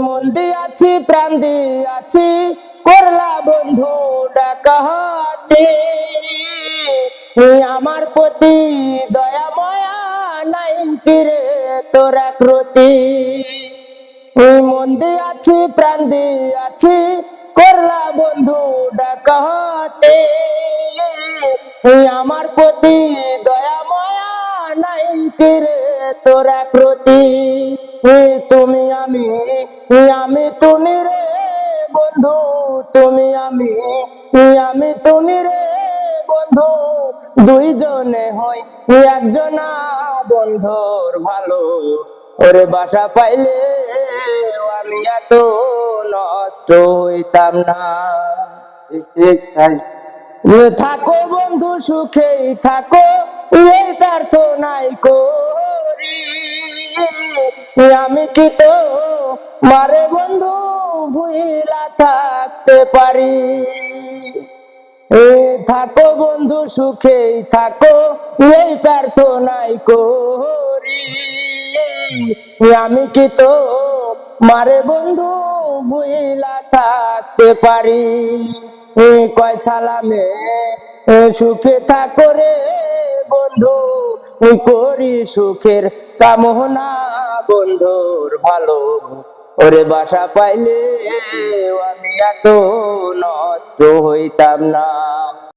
মন দিয়াছি প্রাণ দিয়াছি করলা বন্ধু ডাকাহাতে আমার প্রতি দয়া মায়া নাই রে তোর আকৃতি মন দিয়াছি প্রাণ দিয়াছি করলা বন্ধু ডাকাহাতে আমার প্রতি দয়া মায়া নাই রে তোর আকৃতি তুমি আমি তুমি রে বন্ধু তুমি আমি তুমি রে বন্ধু দুইজনে হই একজনা বন্ধুর ভালো ওরে বাসা পাইলে আমি এত নষ্ট হইতাম না। থাকো বন্ধু সুখেই থাকো এই প্রার্থনাই করি আমি কি তো মারে বন্ধু ভুইলা থাকতে পারি। থাকো বন্ধু সুখেই থাকো এই প্রার্থনাই করি আমি কি তো মারে বন্ধু ভুইলা থাকতে পারি। কয় সালামে সুখে থাকো রে বন্ধু করি সুখের কামনা বন্ধুর ভালো ওরে বাসা পাইলে আমি এত নষ্ট হইতাম না।